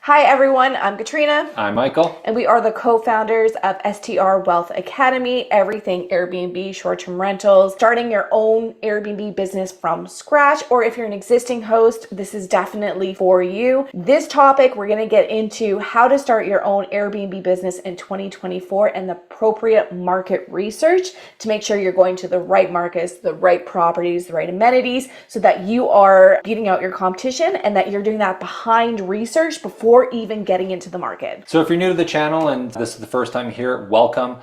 Hi everyone, I'm Katrina. I'm Michael. And we are the co-founders of STR Wealth Academy, everything Airbnb, short-term rentals, starting your own Airbnb business from scratch, or if you're an existing host, this is definitely for you. This topic, we're gonna get into how to start your own Airbnb business in 2024 and the appropriate market research to make sure you're going to the right markets, the right properties, the right amenities, so that you are beating out your competition and that you're doing that behind research before even getting into the market. So if you're new to the channel and this is the first time here, welcome.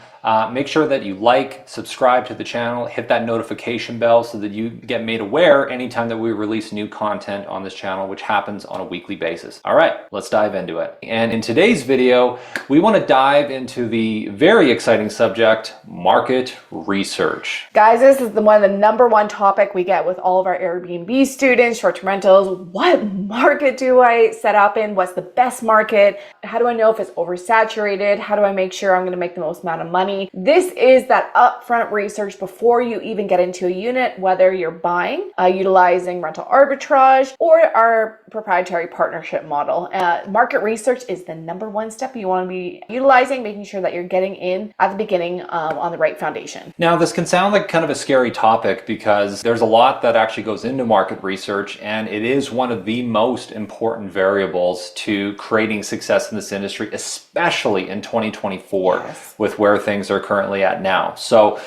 Make sure that you like, subscribe to the channel, hit that notification bell so that you get made aware anytime that we release new content on this channel, which happens on a weekly basis. All right, let's dive into it. And in today's video, we want to dive into the very exciting subject, market research. Guys, this is one of the number one topic we get with all of our Airbnb students, short-term rentals. What market do I set up in? What's the best market? How do I know if it's oversaturated? How do I make sure I'm going to make the most amount of money? This is that upfront research before you even get into a unit, whether you're buying, utilizing rental arbitrage, or our proprietary partnership model. Market research is the number one step you want to be utilizing, making sure that you're getting in at the beginning on the right foundation. Now, this can sound like kind of a scary topic because there's a lot that actually goes into market research, and it is one of the most important variables to creating success in this industry, especially in 2024 Yes. with where things are currently at now. So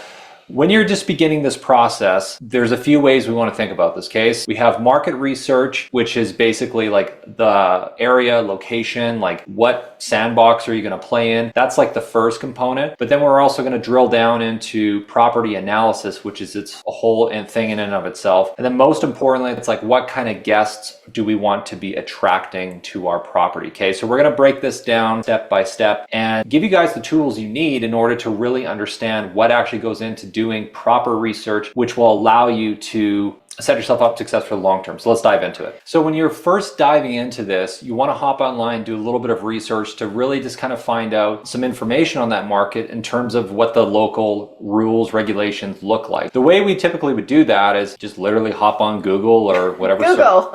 when you're just beginning this process, there's a few ways we want to think about this case. We have market research, which is basically like the area, location, like what sandbox are you going to play in? That's like the first component. But then we're also going to drill down into property analysis, which is its a whole thing in and of itself. And then most importantly, it's like what kind of guests do we want to be attracting to our property? Okay, so we're going to break this down step by step and give you guys the tools you need in order to really understand what actually goes into doing proper research, which will allow you to set yourself up for success for the long term. So let's dive into it. So when you're first diving into this, you want to hop online, do a little bit of research to really just kind of find out some information on that market in terms of what the local rules, regulations look like. The way we typically would do that is just literally hop on Google or whatever Google.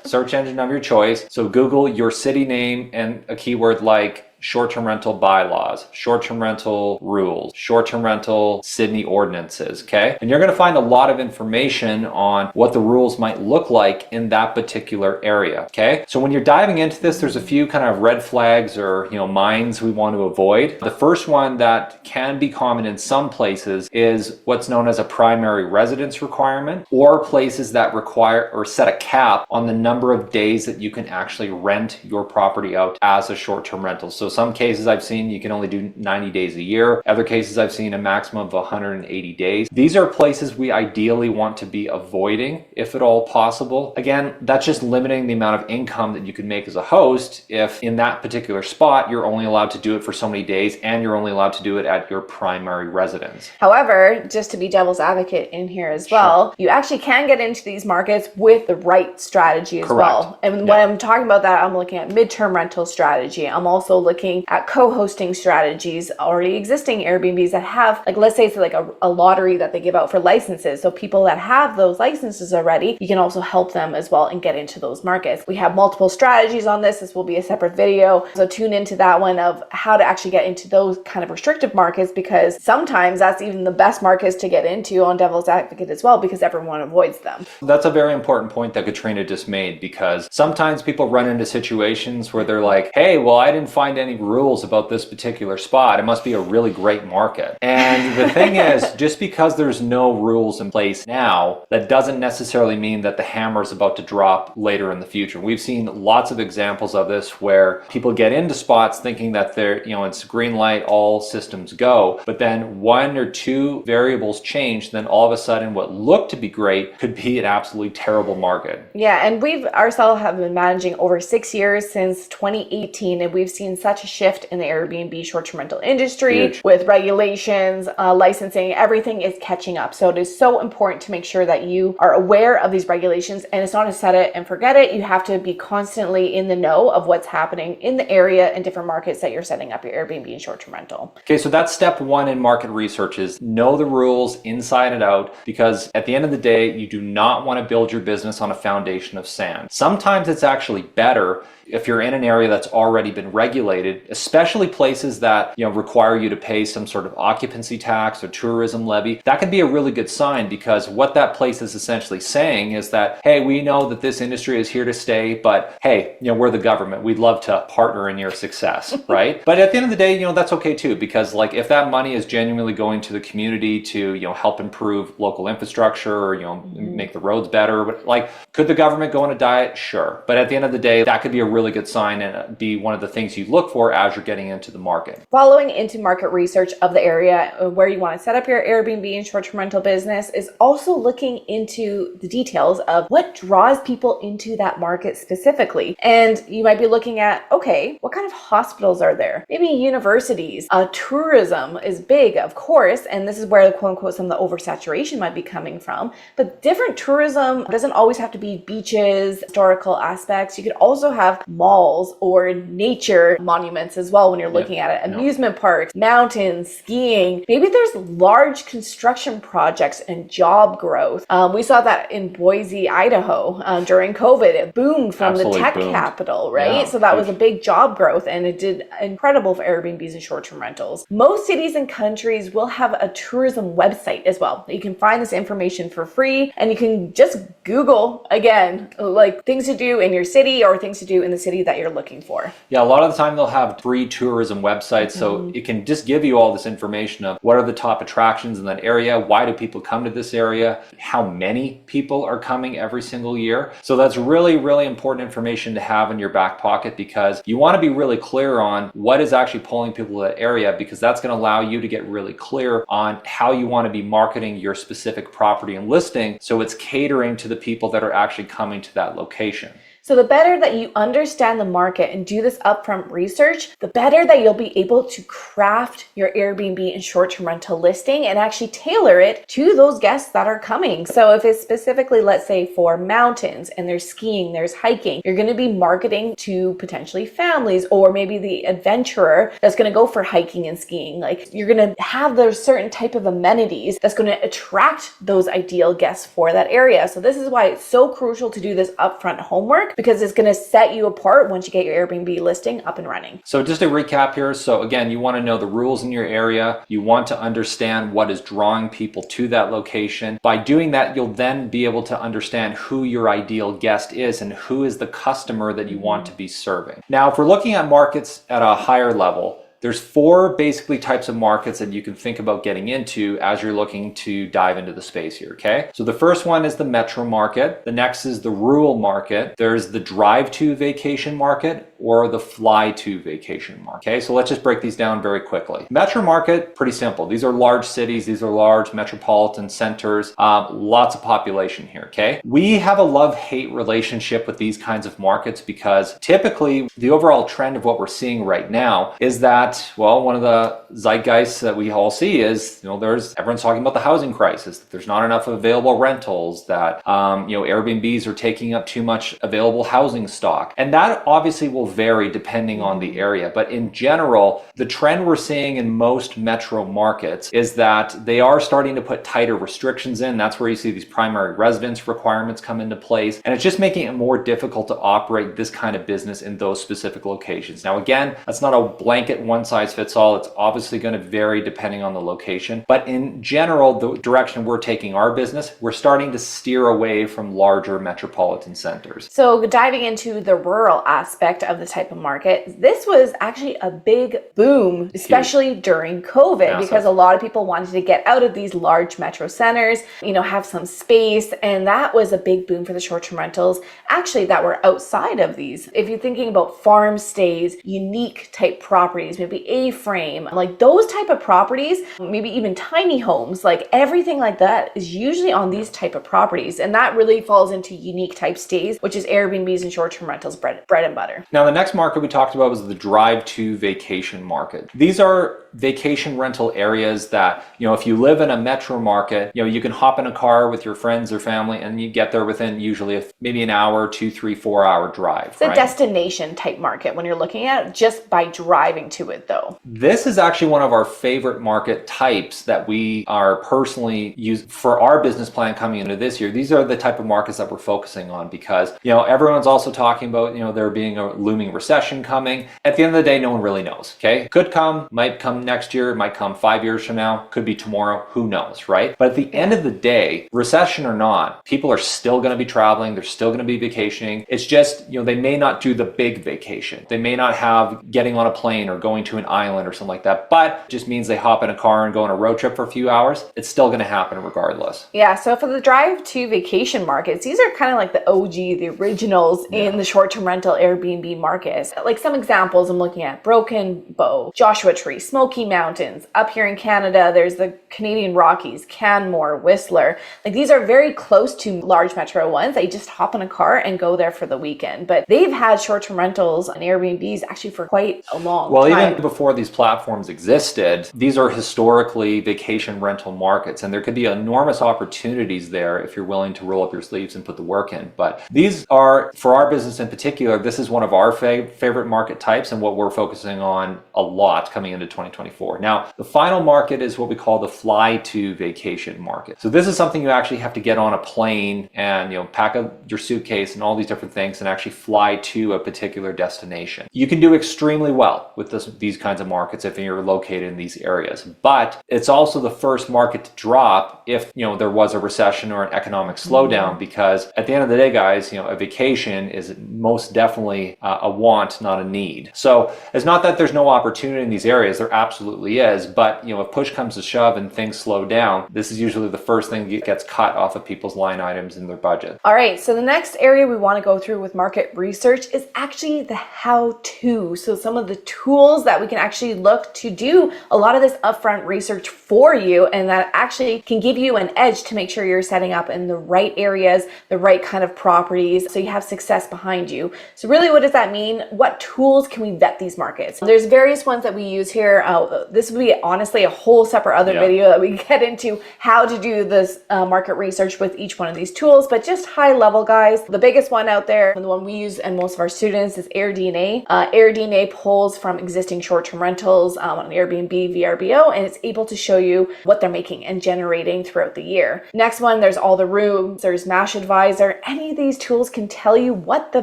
search engine of your choice. So Google your city name and a keyword like short-term rental bylaws, short-term rental rules, short-term rental Sydney ordinances, okay? And you're gonna find a lot of information on what the rules might look like in that particular area, okay? So when you're diving into this, there's a few kind of red flags or, mines we want to avoid. The first one that can be common in some places is what's known as a primary residence requirement, or places that require or set a cap on the number of days that you can actually rent your property out as a short-term rental. So some cases I've seen you can only do 90 days a year. Other cases I've seen a maximum of 180 days. These are places we ideally want to be avoiding if at all possible. Again, that's just limiting the amount of income that you can make as a host if in that particular spot you're only allowed to do it for so many days and you're only allowed to do it at your primary residence. However, just to be devil's advocate in here as well, you actually can get into these markets with the right strategy as well. And when I'm talking about that, I'm looking at midterm rental strategy. I'm also looking at co-hosting strategies, already existing Airbnbs that have, like, let's say it's like a lottery that they give out for licenses. So people that have those licenses already, you can also help them as well and get into those markets. We have multiple strategies on this. This will be a separate video. So tune into that one of how to actually get into those kind of restrictive markets, because sometimes that's even the best markets to get into on devil's advocate as well, because everyone avoids them. That's a very important point that Katrina just made, because sometimes people run into situations where they're like, hey, well, I didn't find any rules about this particular spot. It must be a really great market. And the thing is, just because there's no rules in place now, that doesn't necessarily mean that the hammer is about to drop later in the future. We've seen lots of examples of this where people get into spots thinking that they're, it's green light, all systems go, but then one or two variables change, then all of a sudden what looked to be great could be an absolutely terrible market. Yeah, and we've ourselves have been managing over 6 years since 2018, and we've seen such a shift in the Airbnb short-term rental industry. Huge. With regulations, licensing, everything is catching up. So it is so important to make sure that you are aware of these regulations, and it's not a set it and forget it. You have to be constantly in the know of what's happening in the area and different markets that you're setting up your Airbnb and short-term rental. Okay, so that's step one in market research, is know the rules inside and out, because at the end of the day, you do not want to build your business on a foundation of sand. Sometimes it's actually better if you're in an area that's already been regulated, especially places that, require you to pay some sort of occupancy tax or tourism levy, that can be a really good sign, because what that place is essentially saying is that, hey, we know that this industry is here to stay, but hey, we're the government. We'd love to partner in your success, right? But at the end of the day, that's okay too, because like if that money is genuinely going to the community to, help improve local infrastructure or, make the roads better, but like, could the government go on a diet? Sure. But at the end of the day, that could be a really good sign and be one of the things you look for as you're getting into the market. Following into market research of the area where you want to set up your Airbnb and short-term rental business is also looking into the details of what draws people into that market specifically. And you might be looking at, okay, what kind of hospitals are there? Maybe universities. Tourism is big, of course, and this is where quote unquote some of the oversaturation might be coming from. But different tourism doesn't always have to be beaches, historical aspects. You could also have malls or nature monuments as well when you're looking at it. Amusement parks, mountains, skiing. Maybe there's large construction projects and job growth. We saw that in Boise, Idaho during COVID. It boomed from the tech capital, right? So that was a big job growth, and it did incredible for Airbnbs and short-term rentals. Most cities and countries will have a tourism website as well. You can find this information for free, and you can just Google, again, like things to do in your city or things to do in the city that you're looking for. Yeah, a lot of the time they'll have free tourism websites, so it can just give you all this information of what are the top attractions in that area, why do people come to this area, how many people are coming every single year. So that's really, really important information to have in your back pocket, because you want to be really clear on what is actually pulling people to that area, because that's going to allow you to get really clear on how you want to be marketing your specific property and listing, so it's catering to the people that are actually coming to that location. So the better that you understand the market and do this upfront research, the better that you'll be able to craft your Airbnb and short-term rental listing and actually tailor it to those guests that are coming. So if it's specifically, let's say, for mountains and there's skiing, there's hiking, you're going to be marketing to potentially families, or maybe the adventurer that's going to go for hiking and skiing. Like, you're going to have those certain type of amenities that's going to attract those ideal guests for that area. So this is why it's so crucial to do this upfront homework, because it's going to set you apart once you get your Airbnb listing up and running. So just to recap here, so again, you want to know the rules in your area. You want to understand what is drawing people to that location. By doing that, you'll then be able to understand who your ideal guest is and who is the customer that you want to be serving. Now, if we're looking at markets at a higher level, there's four basically types of markets that you can think about getting into as you're looking to dive into the space here, okay? So the first one is the metro market. The next is the rural market. There's the drive-to vacation market, or the fly-to vacation market. Okay, so let's just break these down very quickly. Metro market, pretty simple. These are large cities. These are large metropolitan centers. Lots of population here, okay? We have a love-hate relationship with these kinds of markets, because typically the overall trend of what we're seeing right now is that, well, one of the zeitgeists that we all see is, everyone's talking about the housing crisis, that there's not enough available rentals, that, Airbnbs are taking up too much available housing stock. And that obviously will vary depending on the area. But in general, the trend we're seeing in most metro markets is that they are starting to put tighter restrictions in. That's where you see these primary residence requirements come into place. And it's just making it more difficult to operate this kind of business in those specific locations. Now, again, that's not a blanket one size fits all. It's obviously going to vary depending on the location. But in general, the direction we're taking our business, we're starting to steer away from larger metropolitan centers. So diving into the rural aspect of the type of market, this was actually a big boom, especially during COVID, because a lot of people wanted to get out of these large metro centers, have some space. And that was a big boom for the short-term rentals, actually, that were outside of these. If you're thinking about farm stays, unique type properties, maybe A-frame, like those type of properties, maybe even tiny homes, like everything like that is usually on these type of properties. And that really falls into unique type stays, which is Airbnbs and short-term rentals, bread and butter. Now, the next market we talked about was the drive-to vacation market. These are vacation rental areas that, if you live in a metro market, you can hop in a car with your friends or family and you get there within usually maybe an hour, 2, 3, 4 hour drive. It's a destination type market when you're looking at it just by driving to it though. This is actually one of our favorite market types that we are personally using for our business plan coming into this year. These are the type of markets that we're focusing on because, everyone's also talking about, there being a looming recession coming. At the end of the day, no one really knows, okay? Could come, might come next year, might come 5 years from now, could be tomorrow, who knows, right? But at the end of the day, recession or not, people are still going to be traveling, they're still going to be vacationing. It's just, they may not do the big vacation. They may not have getting on a plane or going to an island or something like that, but it just means they hop in a car and go on a road trip for a few hours. It's still going to happen regardless. Yeah, so for the drive-to vacation markets, these are kind of like the OG, the originals in the short-term rental Airbnb markets. Like some examples I'm looking at: Broken Bow, Joshua Tree, Smoky Mountains. Up here in Canada, there's the Canadian Rockies, Canmore, Whistler. Like these are very close to large metro ones. They just hop in a car and go there for the weekend. But they've had short-term rentals and Airbnbs actually for quite a long time. Even before these platforms existed, these are historically vacation rental markets, and there could be enormous opportunities there if you're willing to roll up your sleeves and put the work in. But these are, for our business in particular, this is one of our favorite market types and what we're focusing on a lot coming into 2024. Now, the final market is what we call the fly-to vacation market. So this is something you actually have to get on a plane and pack up your suitcase and all these different things and actually fly to a particular destination. You can do extremely well with these kinds of markets if you're located in these areas, but it's also the first market to drop if there was a recession or an economic slowdown, because at the end of the day, guys, a vacation is most definitely a want, not a need. So it's not that there's no opportunity in these areas, there absolutely is, but if push comes to shove and things slow down, this is usually the first thing that gets cut off of people's line items in their budget. All right, so the next area we want to go through with market research is actually the how-to. So some of the tools that we can actually look to do a lot of this upfront research for you, and that actually can give you an edge to make sure you're setting up in the right areas, the right kind of properties, so you have success behind you. So really, what does that mean? What tools can we vet these markets? There's various ones that we use here. This would be honestly a whole separate other video that we get into how to do this market research with each one of these tools, but just high level, guys. The biggest one out there, and the one we use and most of our students, is AirDNA. AirDNA pulls from existing short-term rentals on Airbnb, VRBO, and it's able to show you what they're making and generating throughout the year. Next one, there's All the Rooms, there's Mash Advisor. Any of these tools can tell you what the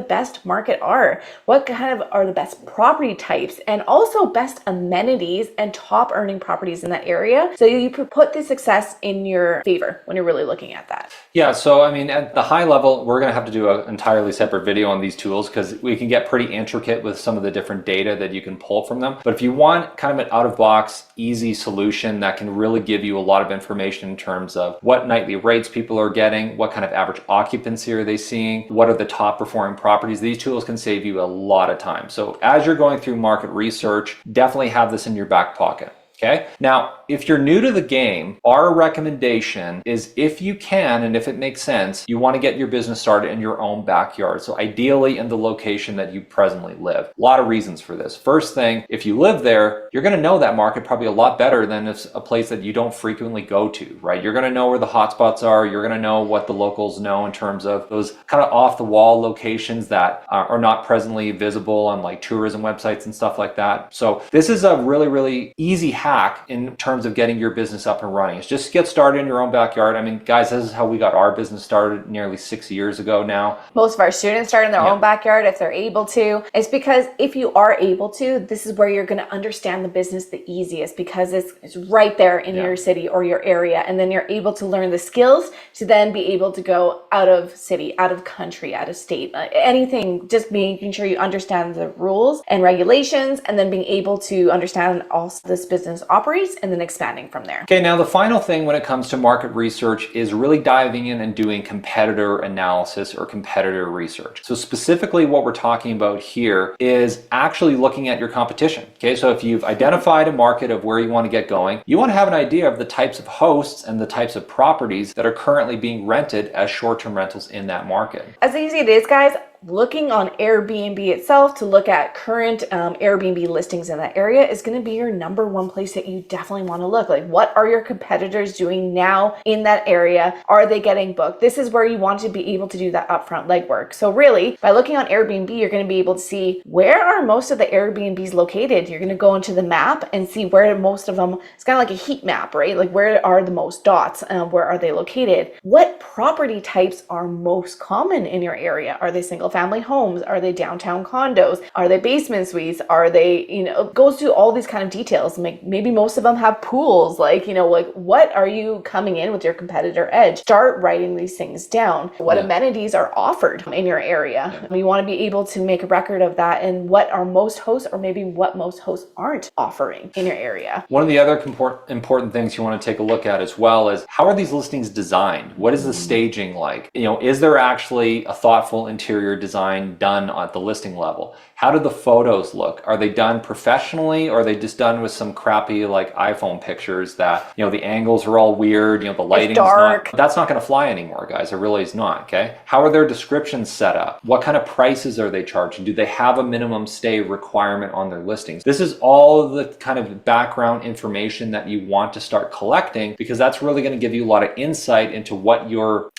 best market are, what kind of are the best property types, and also best amenities and top earning properties in that area. So you put the success in your favor when you're really looking at that. Yeah, so at the high level, we're going to have to do an entirely separate video on these tools because we can get pretty intricate with some of the different data that you can pull from them. But if you want kind of an out-of-box, easy solution that can really give you a lot of information in terms of what nightly rates people are getting, what kind of average occupancy are they seeing, what are the top performing properties, these tools can save you a lot of time. So as you're going through market research, definitely have this in your back pocket. Okay. Now, if you're new to the game, our recommendation is, if you can and if it makes sense, you want to get your business started in your own backyard. So ideally in the location that you presently live. A lot of reasons for this. First thing, if you live there, you're going to know that market probably a lot better than if a place that you don't frequently go to, right? You're going to know where the hotspots are. You're going to know what the locals know in terms of those kind of off the wall locations that are not presently visible on like tourism websites and stuff like that. So this is a really, really easy hack in terms of getting your business up and running. It's just get started in your own backyard. Guys, this is how we got our business started nearly 6 years ago now. Most of our students start in their own backyard if they're able to. It's because if you are able to, this is where you're going to understand the business the easiest, because it's right there in your city or your area. And then you're able to learn the skills to then be able to go out of city, out of country, out of state, anything, just making sure you understand the rules and regulations, and then being able to understand also this business operates, and then expanding from there. Okay, now the final thing when it comes to market research is really diving in and doing competitor analysis or competitor research. So specifically what we're talking about here is actually looking at your competition. Okay, so if you've identified a market of where you want to get going, you want to have an idea of the types of hosts and the types of properties that are currently being rented as short-term rentals in that market. As easy it is, guys, looking on Airbnb itself to look at current Airbnb listings in that area is going to be your number one place that you definitely want to look. Like, what are your competitors doing now in that area? Are they getting booked? This is where you want to be able to do that upfront legwork. So really, by looking on Airbnb, you're going to be able to see where are most of the Airbnbs located. You're going to go into the map and see where most of them, it's kind of like a heat map, right? Like, where are the most dots? Where are they located? What property types are most common in your area? Are they single family homes? Are they downtown condos? Are they basement suites? Are they, it goes through all these kind of details. Maybe most of them have pools. Like, like what are you coming in with your competitor edge? Start writing these things down. What amenities are offered in your area? You want to be able to make a record of that and what are most hosts, or maybe what most hosts aren't offering in your area. One of the other important things you want to take a look at as well is, how are these listings designed? What is the staging like? Is there actually a thoughtful interior design done at the listing level? How do the photos look? Are they done professionally, or are they just done with some crappy like iPhone pictures that, the angles are all weird, the lighting's dark. That's not going to fly anymore, guys. It really is not, okay? How are their descriptions set up? What kind of prices are they charging? Do they have a minimum stay requirement on their listings? This is all the kind of background information that you want to start collecting, because that's really going to give you a lot of insight into what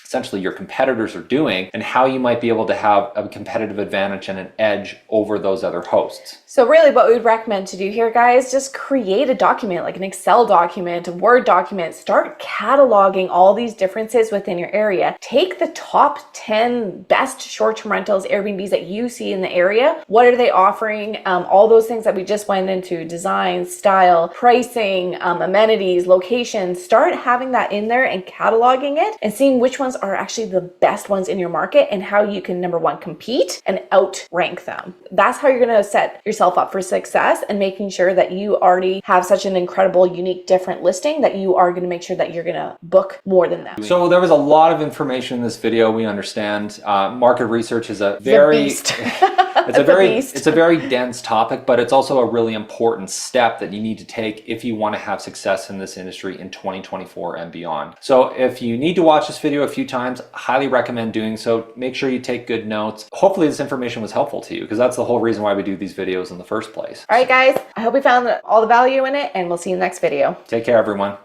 essentially your competitors are doing and how you might be able to have a competitive advantage and an edge over those other hosts. So really what we would recommend to do here, guys, just create a document, like an Excel document, a Word document. Start cataloging all these differences within your area. Take the top 10 best short-term rentals, Airbnbs that you see in the area. What are they offering? All those things that we just went into: design, style, pricing, amenities, locations. Start having that in there and cataloging it and seeing which ones are actually the best ones in your market and how you can, number one, compete and outrank them. That's how you're going to set yourself up for success, and making sure that you already have such an incredible, unique, different listing that you are going to make sure that you're going to book more than them. So there was a lot of information in this video. We understand market research is a very it's a very dense topic, but it's also a really important step that you need to take if you want to have success in this industry in 2024 and beyond. So if you need to watch this video a few times, I highly recommend doing so. Make sure you take good notes. Hopefully this information was helpful to you, because that's the whole reason why we do these videos in the first place. All right, guys, I hope you found all the value in it, and we'll see you in the next video. Take care, everyone.